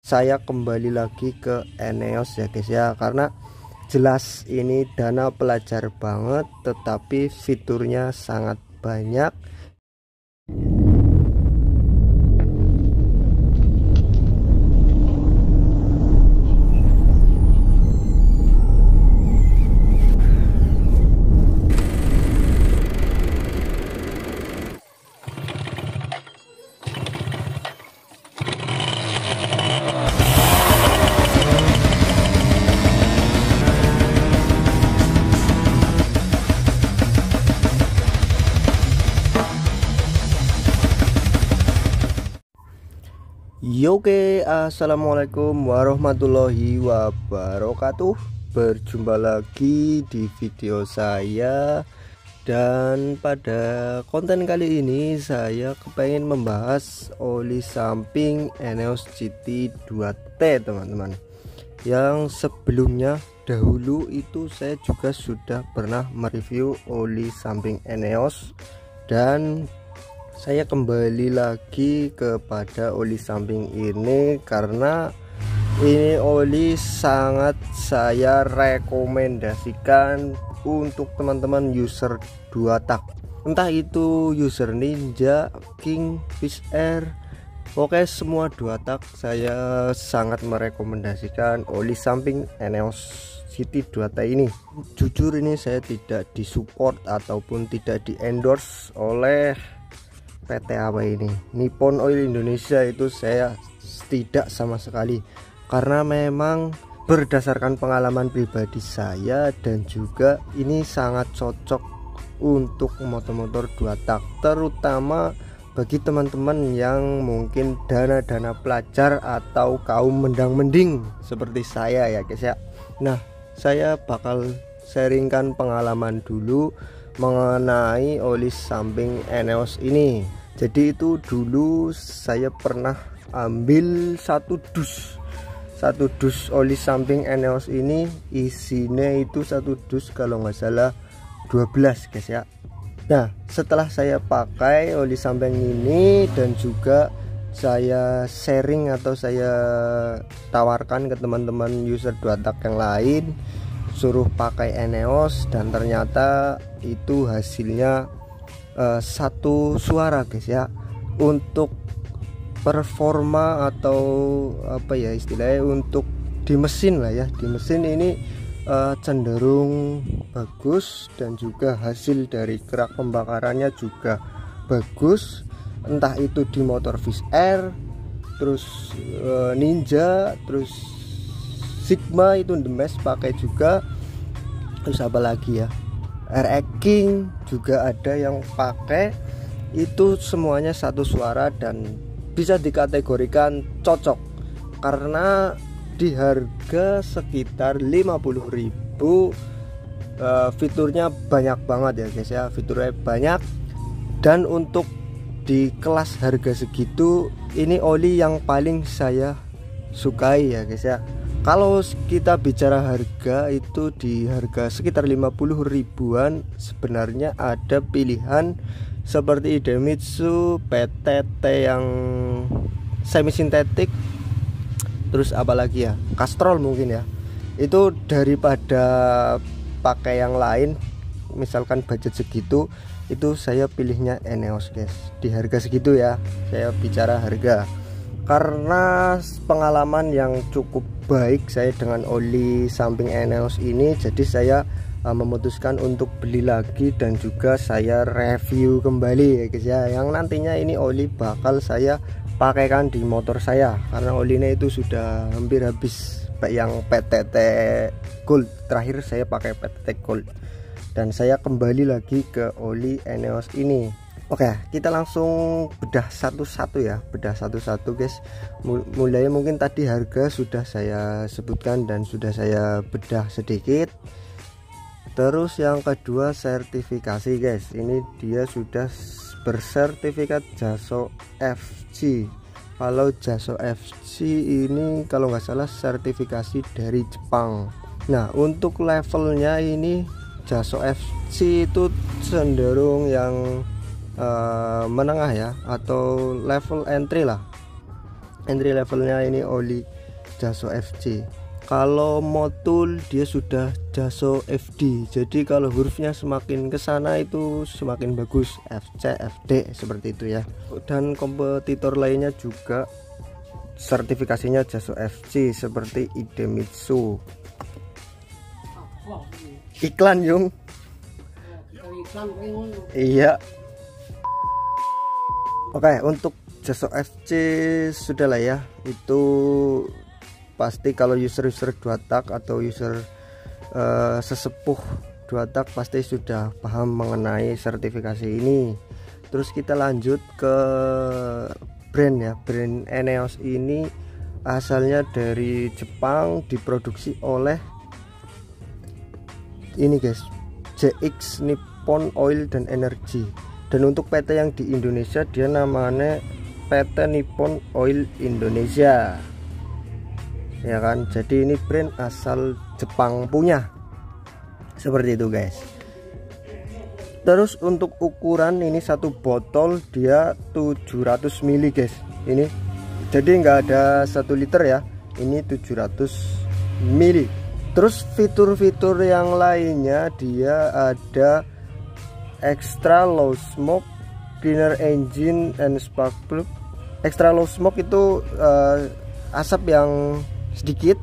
saya kembali lagi ke Eneos ya guys ya, karena jelas ini dana pelajar banget tetapi fiturnya sangat banyak. Yoke, assalamualaikum warahmatullahi wabarakatuh. Berjumpa lagi di video saya, dan pada konten kali ini saya kepengen membahas oli samping Eneos GT 2T teman-teman. Yang sebelumnya dahulu itu saya juga sudah pernah mereview oli samping Eneos, dan saya kembali lagi kepada oli samping ini karena ini oli sangat saya rekomendasikan untuk teman-teman user 2 tak, entah itu user Ninja, King, Fish Air, oke semua 2 tak. Saya sangat merekomendasikan oli samping Eneos GT 2T ini. Jujur ini saya tidak disupport ataupun tidak di endorse oleh PT apa ini, Nippon Oil Indonesia, itu saya tidak sama sekali, karena memang berdasarkan pengalaman pribadi saya dan juga ini sangat cocok untuk motor-motor 2 tak, terutama bagi teman-teman yang mungkin dana pelajar atau kaum mendang-mending seperti saya ya guys ya. Nah, saya bakal sharingkan pengalaman dulu mengenai oli samping Eneos ini. Jadi itu dulu saya pernah ambil satu dus oli samping Eneos ini, isinya itu satu dus kalau nggak salah 12 guys ya. Nah, setelah saya pakai oli samping ini dan juga saya sharing atau saya tawarkan ke teman-teman user 2 tak yang lain, suruh pakai Eneos, dan ternyata itu hasilnya satu suara guys ya. Untuk performa atau apa ya istilahnya, untuk di mesin lah ya, di mesin ini cenderung bagus, dan juga hasil dari kerak pembakarannya juga bagus, entah itu di motor Fish Air, terus Ninja, terus Sigma itu the best pakai juga, terus apa lagi ya, RX King juga ada yang pakai. Itu semuanya satu suara dan bisa dikategorikan cocok, karena di harga sekitar 50.000 fiturnya banyak banget ya guys ya, fiturnya banyak. Dan untuk di kelas harga segitu, ini oli yang paling saya sukai ya guys ya. Kalau kita bicara harga, itu di harga sekitar 50 ribuan sebenarnya ada pilihan seperti Idemitsu, PTT yang semi sintetik, terus apalagi ya, Castrol mungkin ya. Itu daripada pakai yang lain, misalkan budget segitu, itu saya pilihnya Eneos guys. Di harga segitu ya, saya bicara harga, karena pengalaman yang cukup baik saya dengan oli samping Eneos ini, jadi saya memutuskan untuk beli lagi dan juga saya review kembali ya guys ya, yang nantinya ini oli bakal saya pakaikan di motor saya, karena olinya itu sudah hampir habis. Yang PTT Gold terakhir saya pakai PTT Gold, dan saya kembali lagi ke oli Eneos ini. Oke, kita langsung bedah satu-satu ya, bedah satu-satu guys. Mulai mungkin tadi harga sudah saya sebutkan dan sudah saya bedah sedikit. Terus yang kedua sertifikasi guys, ini dia sudah bersertifikat JASO FG. Kalau JASO FG ini kalau nggak salah sertifikasi dari Jepang. Nah, untuk levelnya ini JASO FG itu cenderung yang menengah ya, atau level entry lah. entry levelnya ini oli Jaso FC. Kalau Motul dia sudah Jaso FD. Jadi kalau hurufnya semakin ke sana itu semakin bagus, FC, FD seperti itu ya. Dan kompetitor lainnya juga sertifikasinya Jaso FC seperti Idemitsu. Iklan Yung. Iya. Oke, untuk Jaso FC sudah lah ya. Itu pasti kalau user-user 2 tak atau user sesepuh 2 tak pasti sudah paham mengenai sertifikasi ini. Terus kita lanjut ke brand ya. Brand ENEOS ini asalnya dari Jepang, diproduksi oleh ini guys, JX Nippon Oil dan Energy. Dan untuk PT yang di Indonesia dia namanya PT Nippon Oil Indonesia, ya kan. Jadi ini brand asal Jepang punya, seperti itu guys. Terus untuk ukuran ini satu botol dia 700 ml guys. Ini jadi nggak ada 1 liter ya, ini 700 ml. Terus fitur-fitur yang lainnya dia ada extra low smoke, cleaner engine and spark plug. Extra low smoke itu asap yang sedikit.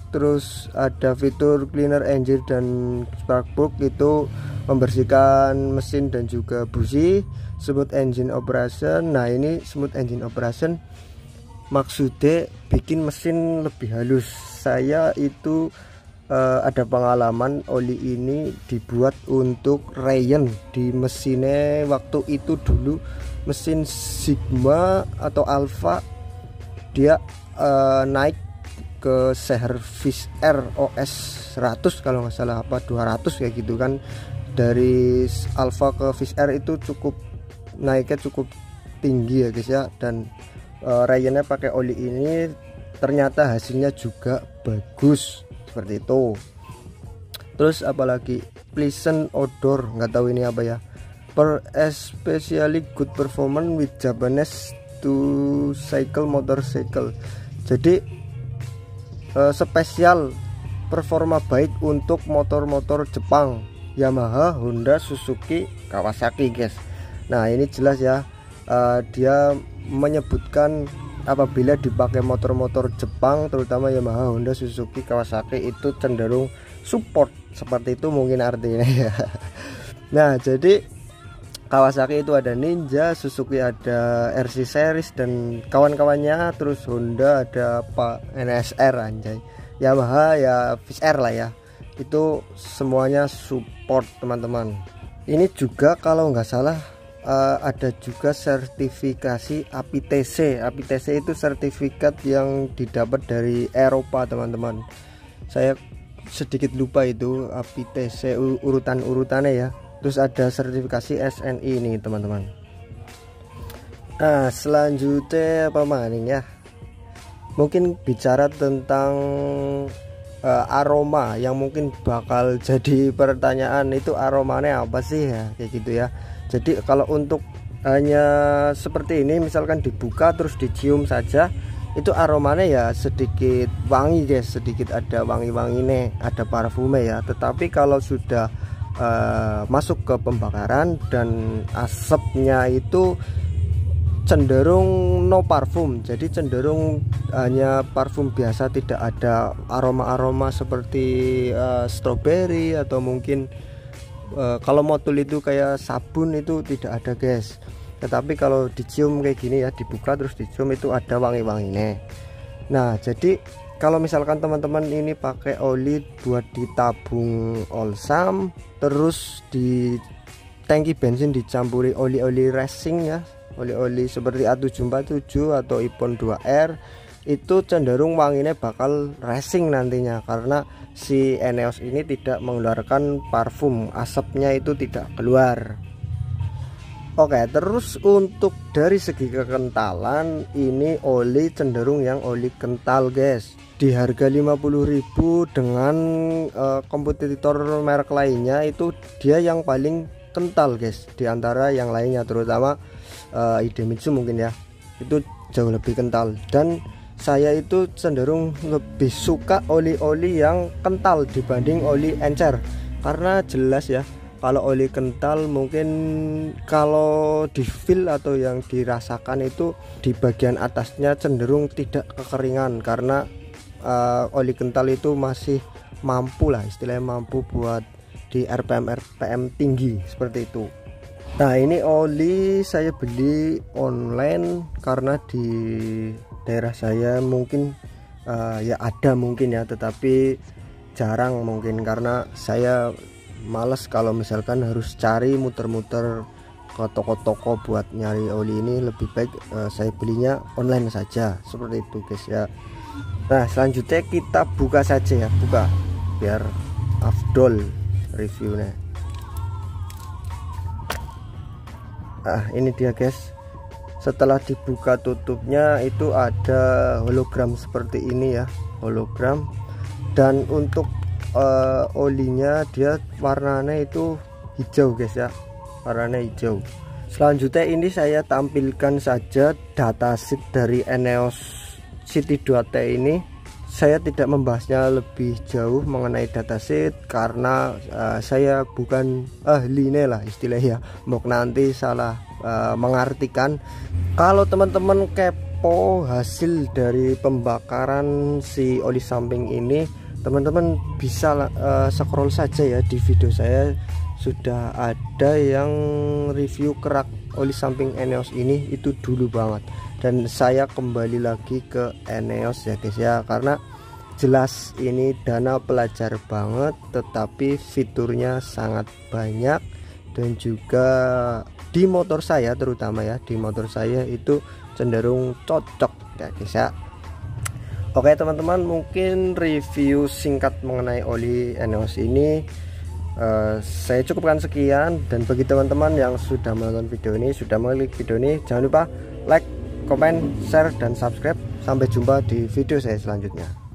Terus ada fitur cleaner engine dan spark plug, itu membersihkan mesin dan juga busi. Smooth engine operation. Nah ini smooth engine operation maksudnya bikin mesin lebih halus. Saya itu ada pengalaman oli ini dibuat untuk Rayon di mesinnya waktu itu dulu, mesin Sigma atau Alpha. Dia naik ke Service R OS 100 kalau nggak salah, apa 200 kayak gitu kan. Dari Alpha ke Fish R itu cukup naiknya cukup tinggi ya guys ya. Dan Rayonnya pakai oli ini ternyata hasilnya juga bagus seperti itu. Terus apalagi pleasant odor, nggak tahu ini apa ya. Per especially good performance with Japanese to cycle motorcycle. Jadi spesial performa baik untuk motor-motor Jepang, Yamaha, Honda, Suzuki, Kawasaki guys. Nah ini jelas ya, dia menyebutkan apabila dipakai motor-motor Jepang terutama Yamaha, Honda, Suzuki, Kawasaki itu cenderung support, seperti itu mungkin artinya ya. Nah jadi Kawasaki itu ada Ninja, Suzuki ada RC series dan kawan-kawannya, terus Honda ada apa NSR anjay, Yamaha ya Fish R lah ya. Itu semuanya support teman-teman. Ini juga kalau nggak salah ada juga sertifikasi APTC. APTC itu sertifikat yang didapat dari Eropa teman-teman. Saya sedikit lupa itu APTC urutan-urutannya ya. Terus ada sertifikasi SNI ini teman-teman. Nah selanjutnya apa maning ya, mungkin bicara tentang aroma yang mungkin bakal jadi pertanyaan, itu aromanya apa sih ya kayak gitu ya. Jadi kalau untuk hanya seperti ini misalkan dibuka terus dicium saja, itu aromanya ya sedikit wangi guys, sedikit ada wangi-wanginya, ada parfume ya. Tetapi kalau sudah masuk ke pembakaran dan asapnya itu cenderung no parfum, jadi cenderung hanya parfum biasa, tidak ada aroma-aroma seperti strawberry atau mungkin kalau motul itu kayak sabun itu tidak ada guys. Tetapi kalau dicium kayak gini ya, dibuka terus dicium itu ada wangi-wanginya. Nah jadi kalau misalkan teman-teman ini pakai oli buat ditabung olsam, terus di tangki bensin dicampuri oli-oli racing ya, oli-oli seperti A747 atau Ipon 2R, itu cenderung wanginya bakal racing nantinya, karena si ENEOS ini tidak mengeluarkan parfum, asapnya itu tidak keluar. Oke, terus untuk dari segi kekentalan ini oli cenderung yang oli kental guys. Di harga 50.000 dengan kompetitor merek lainnya itu dia yang paling kental guys di antara yang lainnya, terutama Idemitsu mungkin ya. Itu jauh lebih kental. Dan saya itu cenderung lebih suka oli-oli yang kental dibanding oli encer, karena jelas ya, kalau oli kental mungkin kalau di feel atau yang dirasakan itu di bagian atasnya cenderung tidak kekeringan, karena oli kental itu masih mampu lah, istilahnya mampu buat di RPM tinggi seperti itu. Nah, ini oli saya beli online karena di daerah saya mungkin ya ada mungkin ya, tetapi jarang mungkin, karena saya males kalau misalkan harus cari muter-muter ke toko-toko buat nyari oli ini. Lebih baik saya belinya online saja, seperti itu guys ya. Nah, selanjutnya kita buka saja ya, buka biar afdol reviewnya. Ini dia guys, setelah dibuka tutupnya itu ada hologram seperti ini ya, hologram. Dan untuk olinya dia warnanya itu hijau guys ya, warnanya hijau. Selanjutnya ini saya tampilkan saja datasheet dari ENEOS City 2T ini. Saya tidak membahasnya lebih jauh mengenai datasheet karena saya bukan ahlinya lah istilahnya, mau nanti salah mengartikan. Kalau teman-teman kepo hasil dari pembakaran si oli samping ini, teman-teman bisa scroll saja ya, di video saya sudah ada yang review kerak oli samping ENEOS ini, itu dulu banget. Dan saya kembali lagi ke ENEOS ya guys ya, karena jelas ini dana pelajar banget, tetapi fiturnya sangat banyak. Dan juga di motor saya, terutama ya di motor saya itu cenderung cocok ya guys ya. Oke teman-teman, mungkin review singkat mengenai oli ENEOS ini saya cukupkan sekian. Dan bagi teman-teman yang sudah menonton video ini, sudah mengklik video ini, jangan lupa like, komen, share, dan subscribe. Sampai jumpa di video saya selanjutnya.